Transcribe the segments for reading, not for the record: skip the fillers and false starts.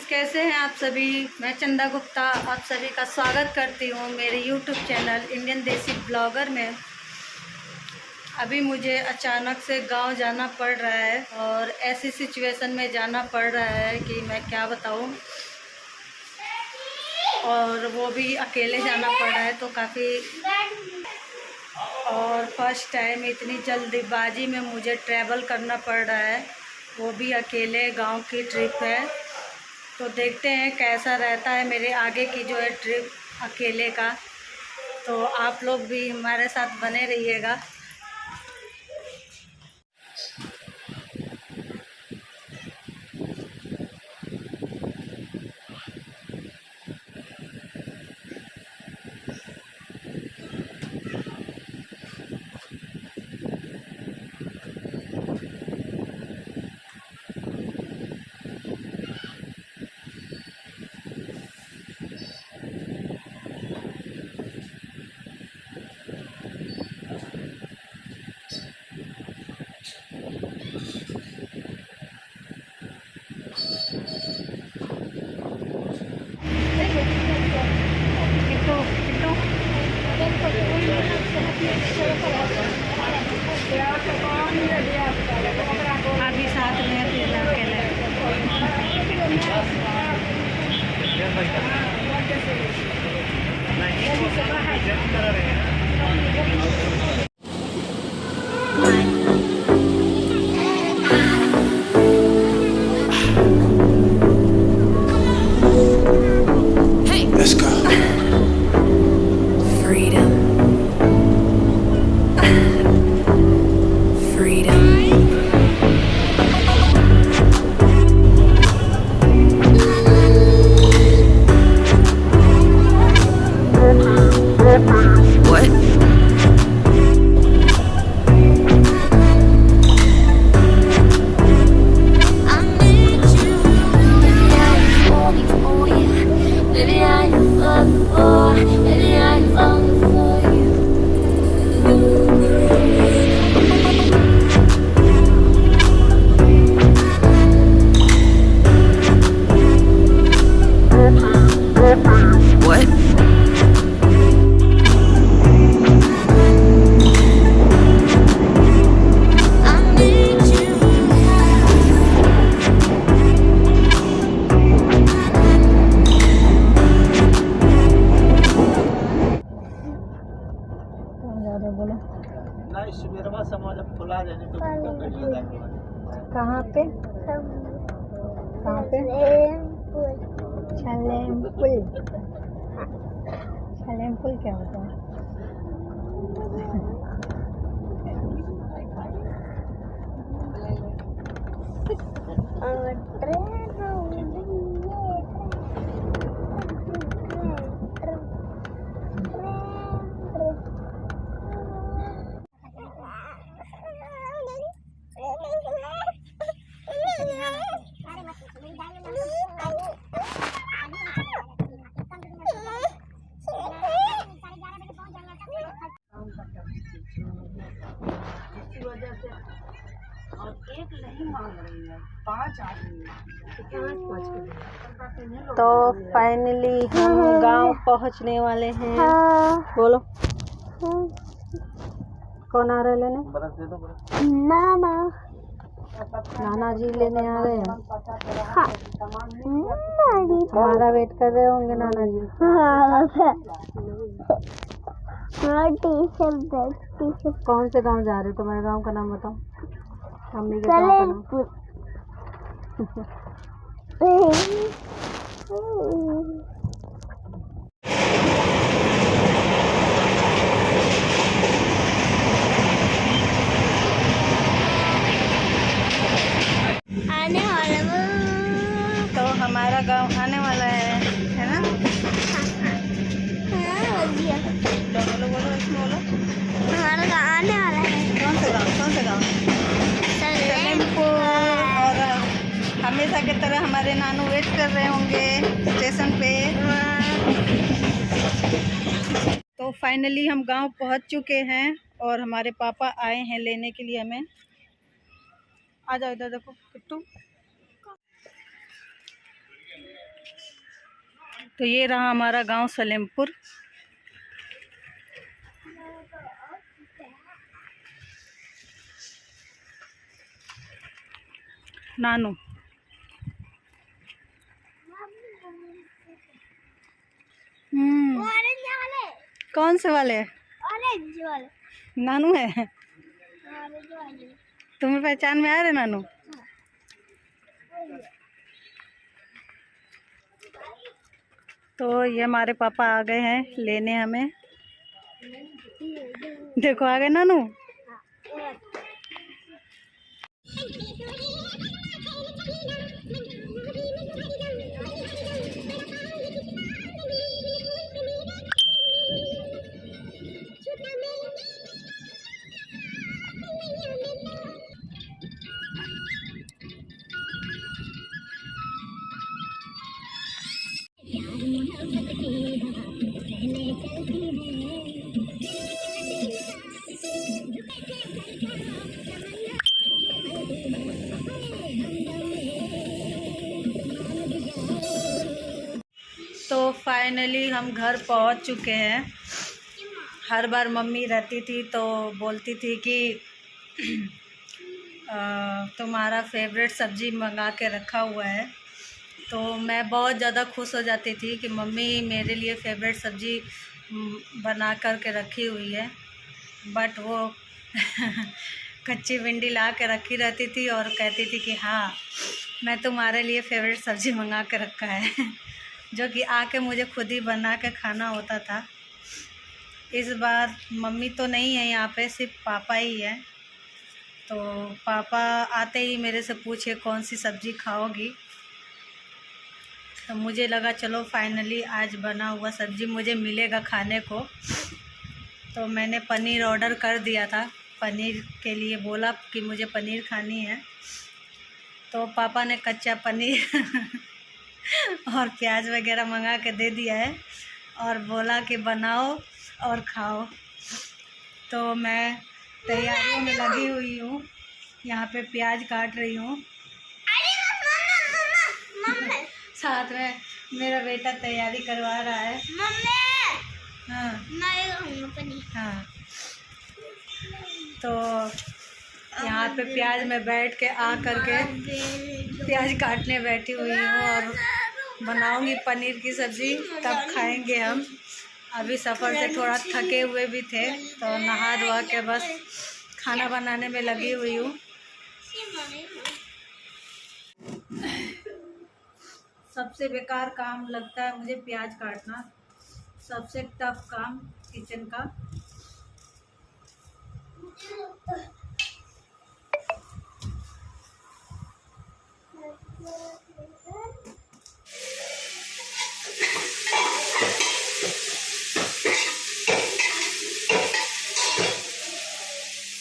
Friends, कैसे हैं आप सभी। मैं चंदा गुप्ता आप सभी का स्वागत करती हूँ मेरे यूट्यूब चैनल इंडियन देसी ब्लॉगर में। अभी मुझे अचानक से गांव जाना पड़ रहा है और ऐसी सिचुएशन में जाना पड़ रहा है कि मैं क्या बताऊँ, और वो भी अकेले जाना पड़ रहा है तो काफ़ी, और फर्स्ट टाइम इतनी जल्दबाजी में मुझे ट्रैवल करना पड़ रहा है, वो भी अकेले। गांव की ट्रिप है तो देखते हैं कैसा रहता है मेरे आगे की जो है ट्रिप अकेले का। तो आप लोग भी हमारे साथ बने रहिएगा। अभी साथ में फिर अकेले Let's go. Freedom. Freedom. What? I need you. Baby, I'm falling for you. Baby, I'm falling for. Baby, I'm falling for you. What? I need you. बोलो नहीं, मेरे पास समाज अब खुला देने तो कहाँ पे, कहाँ पे? छलेमपुल। छलेमपुल क्या होता है? इसी वजह से और एक नहीं मांग रही है, 5 आदमी तो फाइनली हम गांव पहुंचने वाले हैं। बोलो कौन आ रहा है लेने? बर्फ दे दो, नाना। नाना जी लेने आ रहे हैं। हमारा वेट कर रहे होंगे नाना जी। कौन से गांव जा रहे हो? तुम्हारे गांव का नाम बताओ। मम्मी के गांव का नाम। आने वाला तो हमारा गांव आने वाला है ना? बोलो बोलो इसमें बोलो। हमारा गाँव आने वाला है। कौन सा गांव? कौन सा गांव? सलेमपुर। और हमेशा की तरह हमारे नानू वेट कर रहे होंगे स्टेशन पे। तो फाइनली हम गांव पहुंच चुके हैं और हमारे पापा आए हैं लेने के लिए हमें। आ जाओ इधर, देखो किट्टू। तो ये रहा हमारा गांव सलेमपुर। नानू ऑरेंज वाले, कौन से वाले? ऑरेंज वाले, नानू है? ऑरेंज वाले। तुम्हें पहचान में आ रहे नानू? तो ये हमारे पापा आ गए हैं लेने हमें। देखो आ गए नानू। तो फाइनली हम घर पहुंच चुके हैं। हर बार मम्मी रहती थी तो बोलती थी कि तुम्हारा फेवरेट सब्ज़ी मंगा के रखा हुआ है। तो मैं बहुत ज़्यादा खुश हो जाती थी कि मम्मी मेरे लिए फेवरेट सब्ज़ी बना कर के रखी हुई है। बट वो कच्ची भिंडी ला के रखी रहती थी और कहती थी कि हाँ मैं तुम्हारे लिए फेवरेट सब्ज़ी मंगा के रखा है जो कि आके मुझे खुद ही बना के खाना होता था। इस बार मम्मी तो नहीं है यहाँ पे, सिर्फ पापा ही है। तो पापा आते ही मेरे से पूछे कौन सी सब्ज़ी खाओगी। तो मुझे लगा चलो फाइनली आज बना हुआ सब्ज़ी मुझे मिलेगा खाने को। तो मैंने पनीर ऑर्डर कर दिया था, पनीर के लिए बोला कि मुझे पनीर खानी है। तो पापा ने कच्चा पनीर और प्याज वगैरह मंगा के दे दिया है और बोला कि बनाओ और खाओ। तो मैं तैयारियों में लगी हुई हूँ, यहाँ पे प्याज काट रही हूँ। साथ में मेरा बेटा तैयारी करवा रहा है। हाँ हाँ। तो यहाँ पे प्याज में बैठ के आ करके प्याज काटने बैठी हुई हूँ और बनाऊंगी पनीर की सब्ज़ी, तब खाएंगे हम। अभी सफ़र से थोड़ा थके हुए भी थे तो नहा धोआ के बस खाना बनाने में लगी हुई हूँ। सबसे बेकार काम लगता है मुझे प्याज काटना, सबसे टफ काम किचन का।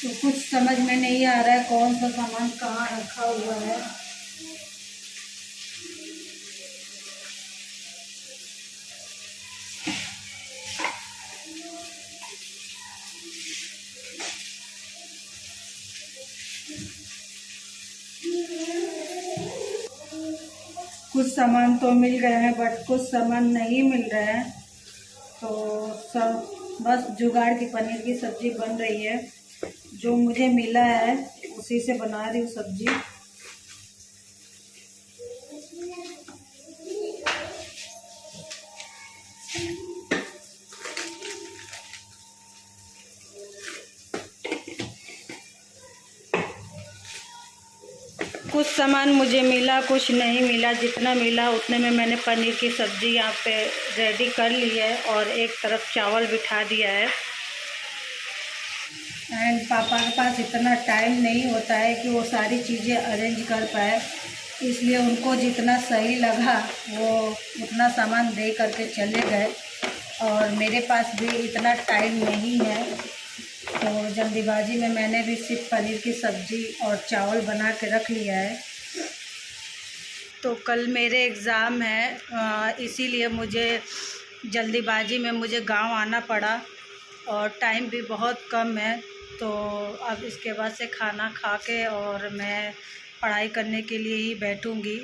तो कुछ समझ में नहीं आ रहा है कौन सा सामान कहाँ रखा हुआ है। कुछ सामान तो मिल गए हैं बट कुछ सामान नहीं मिल रहे हैं। तो सब बस जुगाड़ की पनीर की सब्ज़ी बन रही है। जो मुझे मिला है उसी से बना रही हूँ सब्ज़ी। कुछ सामान मुझे मिला, कुछ नहीं मिला। जितना मिला उतने में मैंने पनीर की सब्ज़ी यहाँ पे रेडी कर ली है और एक तरफ चावल बिठा दिया है। एंड पापा के पास इतना टाइम नहीं होता है कि वो सारी चीज़ें अरेंज कर पाए, इसलिए उनको जितना सही लगा वो उतना सामान दे करके चले गए और मेरे पास भी इतना टाइम नहीं है। तो जल्दीबाजी में मैंने भी सिर्फ पनीर की सब्ज़ी और चावल बना के रख लिया है। तो कल मेरे एग्ज़ाम है, इसीलिए मुझे जल्दीबाजी में मुझे गांव आना पड़ा और टाइम भी बहुत कम है। तो अब इसके बाद से खाना खा के और मैं पढ़ाई करने के लिए ही बैठूंगी।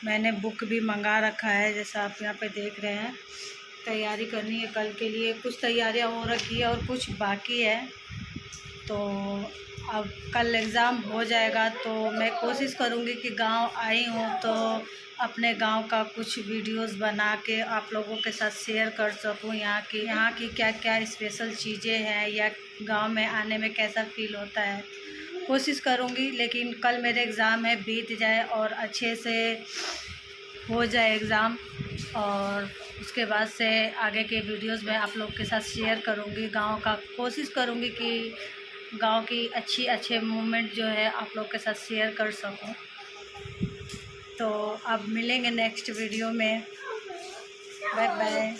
मैंने बुक भी मंगा रखा है, जैसा आप यहाँ पे देख रहे हैं। तैयारी करनी है कल के लिए, कुछ तैयारियां हो रखी है और कुछ बाकी है। तो अब कल एग्ज़ाम हो जाएगा तो मैं कोशिश करूँगी कि गांव आई हूँ तो अपने गांव का कुछ वीडियोस बना के आप लोगों के साथ शेयर कर सकूँ। यहाँ की क्या क्या स्पेशल चीज़ें हैं या गांव में आने में कैसा फ़ील होता है, कोशिश करूँगी। लेकिन कल मेरे एग्ज़ाम है, बीत जाए और अच्छे से हो जाए एग्ज़ाम, और उसके बाद से आगे के वीडियोस में आप लोग के साथ शेयर करूँगी। गांव का कोशिश करूँगी कि गांव की अच्छे मोमेंट जो है आप लोग के साथ शेयर कर सकूं। तो अब मिलेंगे नेक्स्ट वीडियो में। Bye bye.